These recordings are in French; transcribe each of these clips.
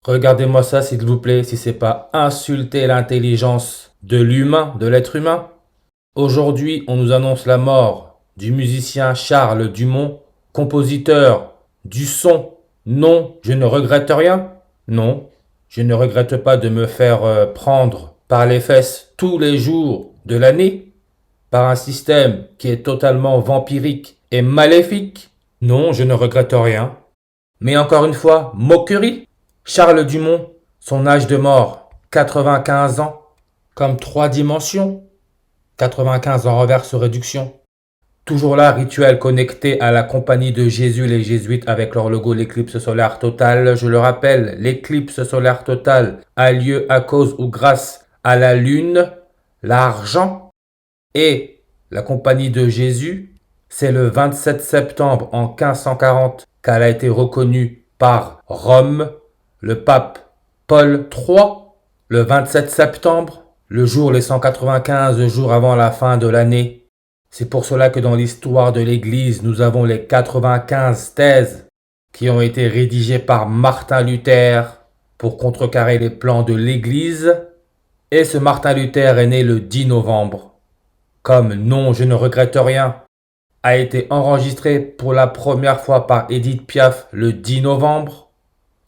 Regardez-moi ça s'il vous plaît, si c'est pas insulter l'intelligence de l'humain, de l'être humain. Aujourd'hui, on nous annonce la mort du musicien Charles Dumont, compositeur du son. Non, je ne regrette rien. Non, je ne regrette pas de me faire prendre par les fesses tous les jours de l'année par un système qui est totalement vampirique et maléfique. Non, je ne regrette rien. Mais encore une fois, moquerie. Charles Dumont, son âge de mort, 95 ans, comme 3 dimensions, 95 en reverse réduction. Toujours là, rituel connecté à la compagnie de Jésus, les jésuites, avec leur logo, l'éclipse solaire totale. Je le rappelle, l'éclipse solaire totale a lieu à cause ou grâce à la lune, l'argent et la compagnie de Jésus. C'est le 27 septembre en 1540 qu'elle a été reconnue par Rome, le pape Paul III, le 27 septembre, le jour les 195 jours avant la fin de l'année. C'est pour cela que dans l'histoire de l'Église, nous avons les 95 thèses qui ont été rédigées par Martin Luther pour contrecarrer les plans de l'Église. Et ce Martin Luther est né le 10 novembre. Comme Non, je ne regrette rien a été enregistré pour la première fois par Edith Piaf le 10 novembre.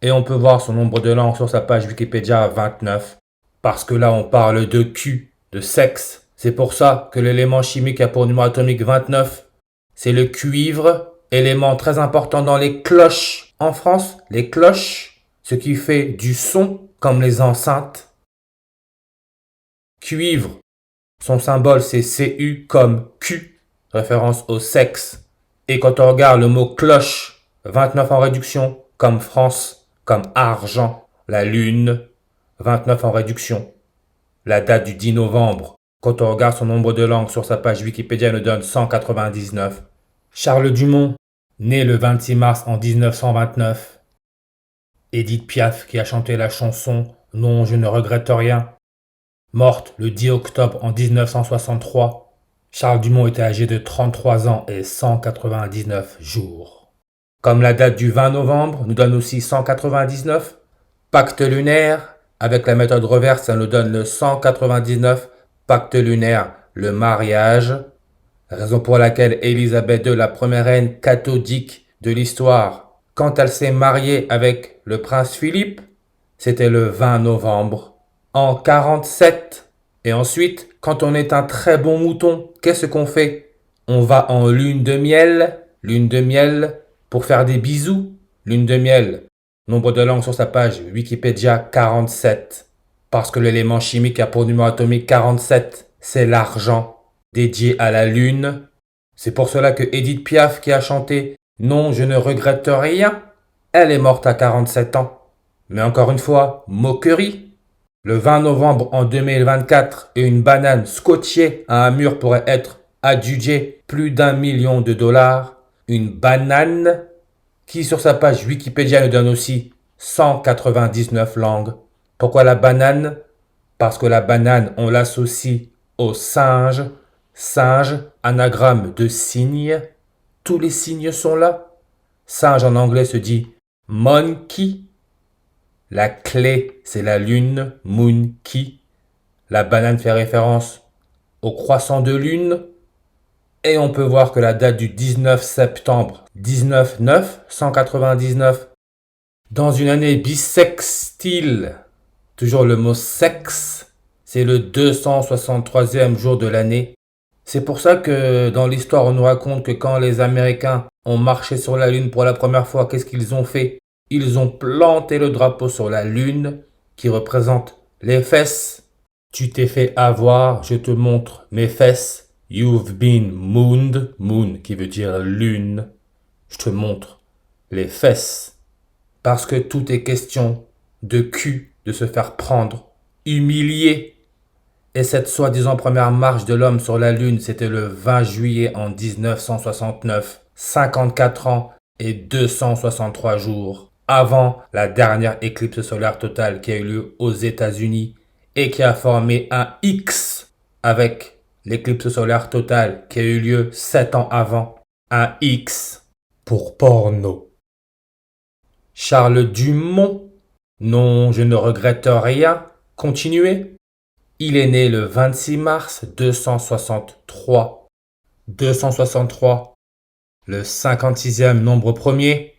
Et on peut voir son nombre de langues sur sa page Wikipédia 29. Parce que là, on parle de cul, de sexe. C'est pour ça que l'élément chimique a pour numéro atomique 29. C'est le cuivre, élément très important dans les cloches. En France, les cloches, ce qui fait du son comme les enceintes. Cuivre, son symbole c'est Cu comme Q, référence au sexe. Et quand on regarde le mot cloche, 29 en réduction, comme France, comme argent, la lune, 29 en réduction. La date du 10 novembre, quand on regarde son nombre de langues sur sa page Wikipédia, nous donne 199. Charles Dumont, né le 26 mars en 1929. Edith Piaf qui a chanté la chanson Non, je ne regrette rien. Morte le 10 octobre en 1963. Charles Dumont était âgé de 33 ans et 199 jours. Comme la date du 20 novembre nous donne aussi 199. Pacte lunaire, avec la méthode reverse, ça nous donne le 199. Pacte lunaire, le mariage. Raison pour laquelle Élisabeth II, la première reine catholique de l'histoire, quand elle s'est mariée avec le prince Philippe, c'était le 20 novembre en 47. Et ensuite, quand on est un très bon mouton, qu'est-ce qu'on fait? On va en lune de miel pour faire des bisous, lune de miel. Nombre de langues sur sa page Wikipédia 47. Parce que l'élément chimique a pour numéro atomique 47, c'est l'argent, dédié à la lune. C'est pour cela que Edith Piaf qui a chanté Non, je ne regrette rien, elle est morte à 47 ans. Mais encore une fois, moquerie. Le 20 novembre en 2024, une banane scotchée à un mur pourrait être adjugée plus d'1 million de dollars. Une banane qui sur sa page Wikipédia nous donne aussi 199 langues. Pourquoi la banane? Parce que la banane, on l'associe au singe. Singe, anagramme de cygne. Tous les signes sont là. Singe en anglais se dit monkey. La clé, c'est la lune, moon key. La banane fait référence au croissant de lune. Et on peut voir que la date du 19 septembre 1909, 199, dans une année bissextile, toujours le mot sexe, c'est le 263e jour de l'année. C'est pour ça que dans l'histoire, on nous raconte que quand les Américains ont marché sur la Lune pour la première fois, qu'est-ce qu'ils ont fait? Ils ont planté le drapeau sur la Lune, qui représente les fesses. Tu t'es fait avoir, je te montre mes fesses. You've been mooned, moon qui veut dire lune. Je te montre les fesses. Parce que tout est question de cul, de se faire prendre, humilier. Et cette soi-disant première marche de l'homme sur la Lune, c'était le 20 juillet en 1969, 54 ans et 263 jours avant la dernière éclipse solaire totale qui a eu lieu aux États-Unis et qui a formé un X avec l'éclipse solaire totale qui a eu lieu 7 ans avant. Un X pour porno. Charles Dumont Non, je ne regrette rien. Continuez. Il est né le 26 mars 263. 263. Le 56e nombre premier.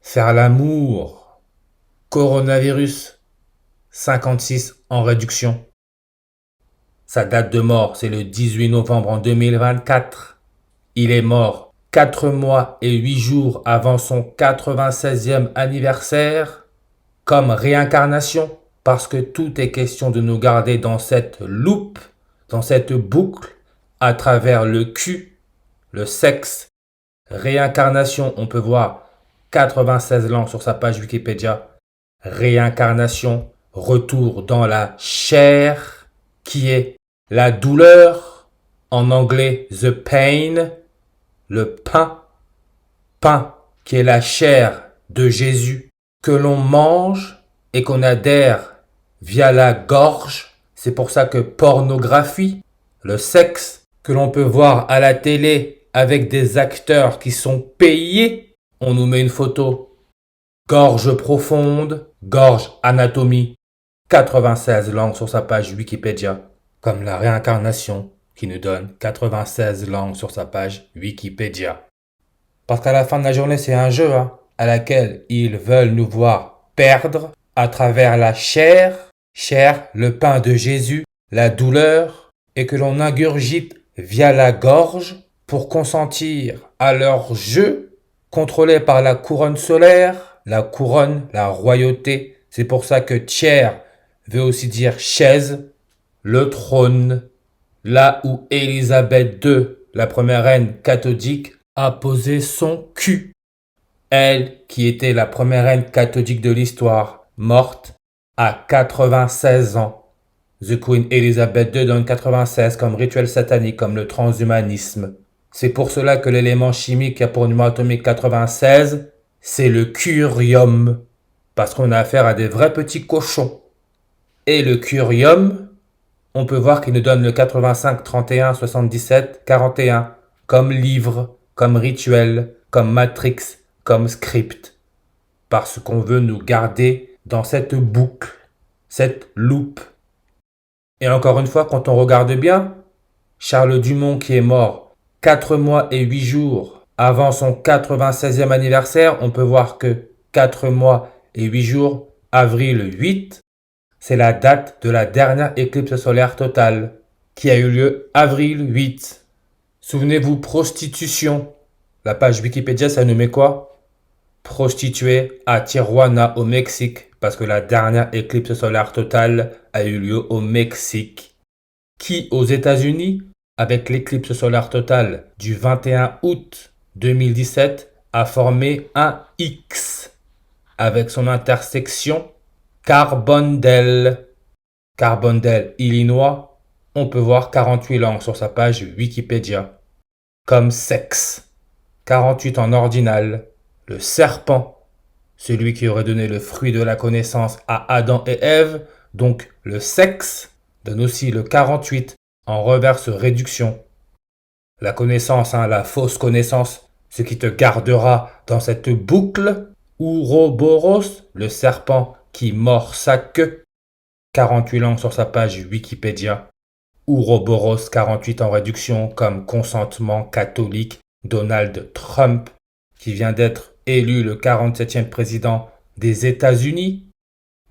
Faire l'amour. Coronavirus. 56 en réduction. Sa date de mort, c'est le 18 novembre en 2024. Il est mort 4 mois et 8 jours avant son 96e anniversaire, comme réincarnation, parce que tout est question de nous garder dans cette loupe, dans cette boucle, à travers le cul, le sexe. Réincarnation, on peut voir 96 langues sur sa page Wikipédia. Réincarnation, retour dans la chair, qui est la douleur, en anglais the pain, le pain qui est la chair de Jésus, que l'on mange et qu'on adhère via la gorge. C'est pour ça que pornographie, le sexe, que l'on peut voir à la télé avec des acteurs qui sont payés, on nous met une photo. Gorge profonde, gorge anatomie, 96 langues sur sa page Wikipédia, comme la réincarnation qui nous donne 96 langues sur sa page Wikipédia. Parce qu'à la fin de la journée, c'est un jeu à laquelle ils veulent nous voir perdre à travers la chair, le pain de Jésus, la douleur, et que l'on ingurgite via la gorge pour consentir à leur jeu contrôlé par la couronne solaire, la couronne, la royauté. C'est pour ça que chair veut aussi dire chaise, le trône, là où Élisabeth II, la première reine catholique, a posé son cul. Elle, qui était la première reine catholique de l'histoire, morte à 96 ans. The Queen Elizabeth II donne 96 comme rituel satanique, comme le transhumanisme. C'est pour cela que l'élément chimique qui a pour numéro atomique 96, c'est le curium. Parce qu'on a affaire à des vrais petits cochons. Et le curium, on peut voir qu'il nous donne le 85, 31, 77, 41, comme livre, comme rituel, comme matrix, comme script. Parce qu'on veut nous garder dans cette boucle, cette loupe. Et encore une fois, quand on regarde bien, Charles Dumont qui est mort 4 mois et 8 jours avant son 96e anniversaire, on peut voir que 4 mois et 8 jours, avril 8, c'est la date de la dernière éclipse solaire totale, qui a eu lieu avril 8. Souvenez-vous, prostitution. La page Wikipédia, ça nous met quoi? Prostituée à Tijuana au Mexique, parce que la dernière éclipse solaire totale a eu lieu au Mexique. Qui aux États-Unis, avec l'éclipse solaire totale du 21 août 2017, a formé un X avec son intersection Carbondale. Carbondale, Illinois, on peut voir 48 langues sur sa page Wikipédia. Comme sexe, 48 en ordinal. Le serpent, celui qui aurait donné le fruit de la connaissance à Adam et Ève, donc le sexe, donne aussi le 48 en reverse réduction. La connaissance, la fausse connaissance, ce qui te gardera dans cette boucle. Ouroboros, le serpent qui mord sa queue. 48 langues sur sa page Wikipédia. Ouroboros 48 en réduction comme consentement catholique. Donald Trump, qui vient d'être élu le 47e président des États-Unis.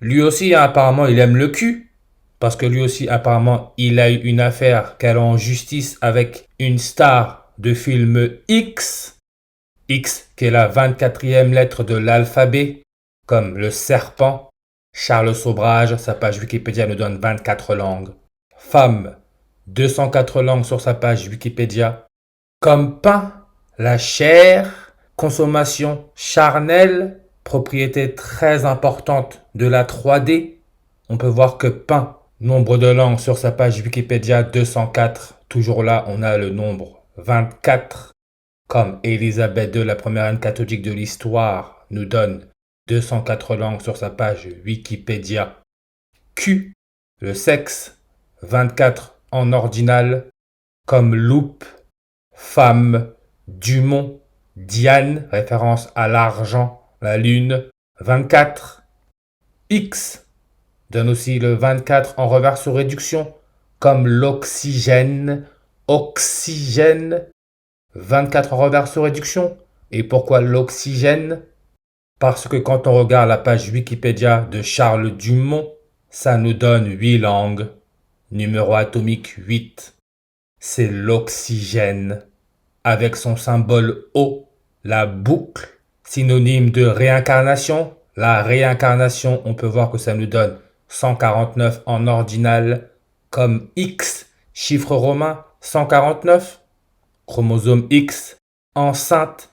Lui aussi, apparemment, il aime le cul. Parce que lui aussi, apparemment, il a eu une affaire qu'elle a en justice avec une star de film X. X, qui est la 24e lettre de l'alphabet, comme le serpent. Charles Sobrage, sa page Wikipédia nous donne 24 langues. Femme, 204 langues sur sa page Wikipédia. Comme pain, la chair, consommation charnelle, propriété très importante de la 3D. On peut voir que pain, nombre de langues sur sa page Wikipédia 204. Toujours là, on a le nombre 24. Comme Élisabeth II, la première reine catholique de l'histoire, nous donne 204 langues sur sa page Wikipédia. Q, le sexe, 24 en ordinal, comme loupe, femme, Dumont, Diane, référence à l'argent, la lune, 24. X donne aussi le 24 en reverse aux réductions, comme l'oxygène, oxygène, 24 en reverse aux réductions. Et pourquoi l'oxygène? Parce que quand on regarde la page Wikipédia de Charles Dumont, ça nous donne 8 langues. Numéro atomique 8. C'est l'oxygène, avec son symbole O, la boucle, synonyme de réincarnation. La réincarnation, on peut voir que ça nous donne 149 en ordinal, comme X, chiffre romain 149, chromosome X, enceinte,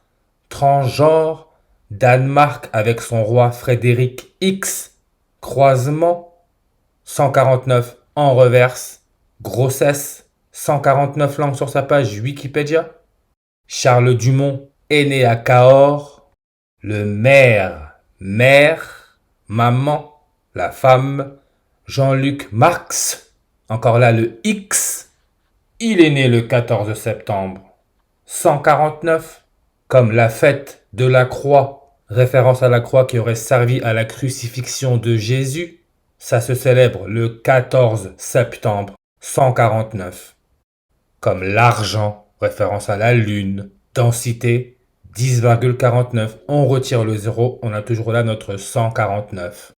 transgenre, Danemark avec son roi Frédéric X, croisement, 149 en reverse, grossesse, 149 langues sur sa page Wikipédia. Charles Dumont est né à Cahors, le mère, maman, la femme, Jean-Luc Marx, encore là le X, il est né le 14 septembre 149, comme la fête de la croix, référence à la croix qui aurait servi à la crucifixion de Jésus, ça se célèbre le 14 septembre 149. Comme l'argent, référence à la lune, densité 10,49, on retire le 0, on a toujours là notre 149.